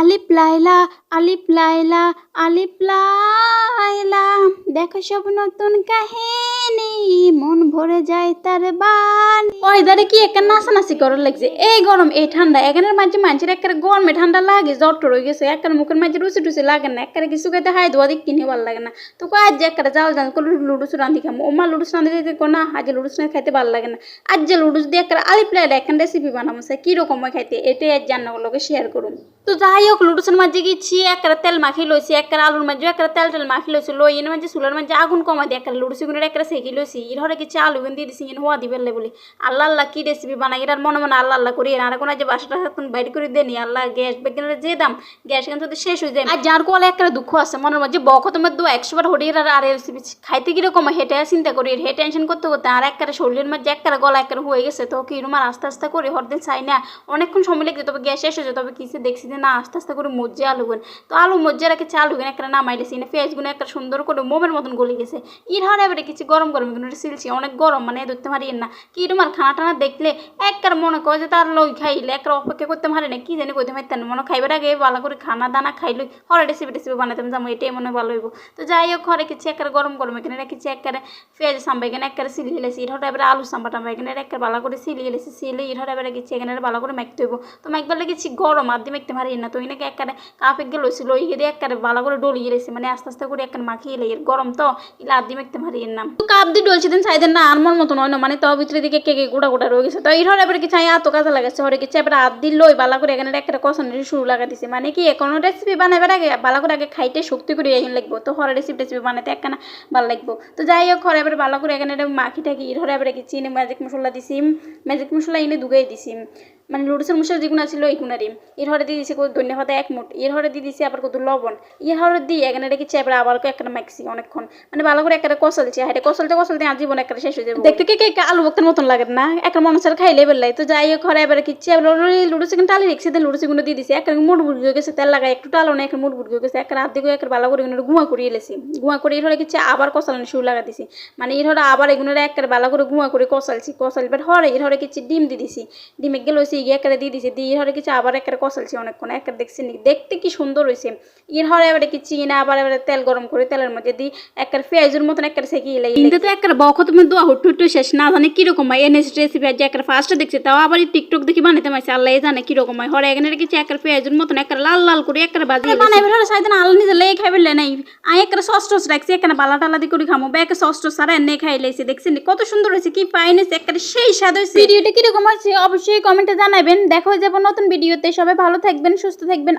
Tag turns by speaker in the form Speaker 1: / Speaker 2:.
Speaker 1: আলিফ লায়লা, আলিফ লায়লা, আলিফ লায়লা, দেখো সব নতুন কাহিনী, মন ভরে যায় তার বাণী। ওয়েদারে কি একটা নাচানাচি করার লাগছে, এই গরম এই ঠান্ডা, এখানের মাঝে মানুষের একটা গরমে ঠান্ডা লাগে, জ্বর টর হয়ে গেছে, একটা মুখের মাঝে রুচি টুচি লাগে না, একটা কিছু খাইতে হাই ধোয়া দিক কিনে ভালো লাগে না। তো আজ যে একটা জাল জাল করে লুডুস রাঁধি খামো, ওমা লুডুস রাঁধি দিতে না, আজ লুডুস না খাইতে ভালো লাগে না। আজ যে লুডুস দিয়ে একটা আলিফ লায়লা একটা রেসিপি বানাবো, কিরকম হয় খাইতে, এটাই আজ রান্নাগুলোকে শেয়ার করুন। তো যাই হোক, লুডুসের মাঝে গেছি, একটা তেল মাখি লইছি, একটা আলুর মাঝে একটা তেল মাখি লইছি, লই এর মাঝে চুলার মাঝে আগুন কমা দিয়ে একটা লুডুসি গুণের একটা সেকি লইছি, এর হরে কিছু আলু গুণ দিয়ে দিছি, হওয়া দিবে বলি আল্লাহ আল্লাহ কি রেসিপি বানাই, এটার মনে মনে আল্লাহ আল্লাহ করি, আর কোনো যে বাসাটা বাইর করে দেনি, আল্লাহ গ্যাস বেগেনের যে দাম, গ্যাস কিন্তু যদি শেষ হয়ে যায়। আর যার কোয়ালে একটা দুঃখ আছে মনের মধ্যে, বকতমের দু 100 বার হরিয়ে আর রেসিপি খাইতে কিরকম হেঁটে চিন্তা করি, হে টেনশন করতে করতে আর একটা শরীরের মধ্যে একটা গলা একটা হয়ে গেছে, তো কি রুমার আস্তে আস্তে করে হরদিন চাই না, অনেকক্ষণ সময় লেগে, তবে গ্যাস শেষ হয়ে যায়, তবে কিছু দেখছি যে না আস্তে আস্তে করে মজ্জে আলুগুন, তো আলু মজ্জে রাখে চালুগুন একটা নামাইলেছি না, পেঁয়াজগুলো একটা সুন্দর করে মোমের মতন গলে গেছে, ইর হরে এবারে কিছু গরম গরম এগুলো সিলছি, অনেক গরম মানে ধরতে পারি না, কি রুমার খানা টানা দেখলে একবার মনে করে যে তার লই খাইলে একটা অপেক্ষা করতে পারে না, কি জানি করতে পারতেন মনে খাইবার আগে ভালো করে খানা দানা খাইলে হরে রেসিপি টেসিপি বানাতাম যাবো, এটাই মনে ভালো হইব। তো যাই হোক, ঘরে কিছু একটা গরম গরম এখানে রেখেছি, একটা পেঁয়াজ সাম্বা এখানে একটা সিলিয়ে লেছি, ইট হরে এবারে আলু সাম্বা টাম্বা এখানে একটা ভালো করে সিলিয়ে লেছি, সিলে ইট হরে এবারে গেছি এখানে ভালো করে মাখতে হইব। তো মাখবার লেগেছি গরম আর দিয়ে মাখতে পারি না, তো এনাকে একটা কাপে গেল লই দিয়ে একটা ভালো করে ডলিয়ে লেছি, মানে আস্তে আস্তে করে একটা মাখিয়ে লেই, গরম তো ইলা আর দিয়ে মাখতে পারি না, তো কাপ দিয়ে ডলছি দিন চাইদেন না আর মন মতো নয় না, মানে তো ভিতরে দিকে কে গোটা গোটা রয়ে গেছে, তো ইট হরে এবারে কি চাই এত কাজে লাগাচ্ছে, হরে কিছু এবার হাত দিল লই ভালো করে এখানে একটা কষানোর শুরু লাগা দিছে, মানে কি কোনো রেসিপি বানাবার আগে ভালো করে আগে খাইতে শক্তি করে এখন লাগবো, তো হরে রেসিপি টেসিপি বানাতে একখানা ভালো লাগবো। তো যাই হোক, ঘরে এবার ভালো করে এখানে মাখি টাকি ইট হরে এবারে কি চিনি ম্যাজিক মশলা দিছি, ম্যাজিক মশলা এনে দুগাই দিছি, মানে লুডুসের মশলা যেগুলো ছিল এইগুনারই, এর হরে দিয়ে দিছি ধনিয়া পাতা 1 মুঠ, এর হরে দিয়ে দিছি আবার কত লবণ, এর হরে দিয়ে এখানে রেখেছি এবার আবার একটা মাখছি অনেকক্ষণ, মানে ভালো করে একটা কষালছি, হাইটা কষালতে কষালতে আর জীবন একটা শেষ হয়ে যাবে, দেখতে কে আলু বক্তার মতন লাগে না, একটা মনসার খাইলে বেলাই। তো যাই হোক, ঘরে এবার কিচ্ছি লুডুস এখানে টালি রেখেছি, লুডুস গুলো দিয়ে দিছি, একটা মুড় বুড়ি হয়ে গেছে, তেল লাগাই একটু টালো না, একটা মুড় বুড়ি হয়ে গেছে, একটা হাত দিয়ে একটা ভালো করে গুঁয়া করিয়ে লেছি, গুঁয়া করে এর হরে কিচ্ছি আবার কষালানো শুরু লাগা দিছি, মানে এর হরে আবার এগুলো একটা ভালো করে গুঁয়া করে কষালবার হরে এর হরে কিচ্ছি ডিম দিয়ে দিছি, ডিমে গেল একটা দিয়ে দিছি, দিয়ে এর হরে কিছু আবার একটা কষালছি অনেকক্ষণ, একটা দেখছি দেখতে কি সুন্দর হয়েছে, এর হরে এবারে কি চিনা আবার এবারে তেল গরম করে তেলের মধ্যে দিই একটা পেঁয়াজের মতন একটা সেকিয়ে লাই, কিন্তু তো একটা বক তুমি দোয়া হুট্টু শেষ না জানি কিরকম হয়, এনে রেসিপি যে একটা ফার্স্ট দেখছি, তাও আবার টিকটক দেখি বানাতে মাইছে, আল্লাহ জানে কিরকম হয়, হরে এখানে রেখেছি একটা পেঁয়াজের মতন একটা লাল লাল করে একটা বাজি বানাইবার হরে সাইদিন আল্লাহ নিজে লেগে খাইবে নাই, আমি একটা সস টস রাখছি, একটা বালা টালা দিয়ে করে খামো, ব্যাকে সস টস সারা এনে খাই লাইছি, দেখছি কত সুন্দর হয়েছে, কি ফাইন হয়েছে, একটা সেই স্বাদ হয়েছে। ভিডিওটা কিরকম হয়েছে অবশ্যই কমেন্টে জানাবেন, দেখা হয়ে যাবো নতুন ভিডিওতে, সবাই ভালো থাকবেন সুস্থ থাকবেন।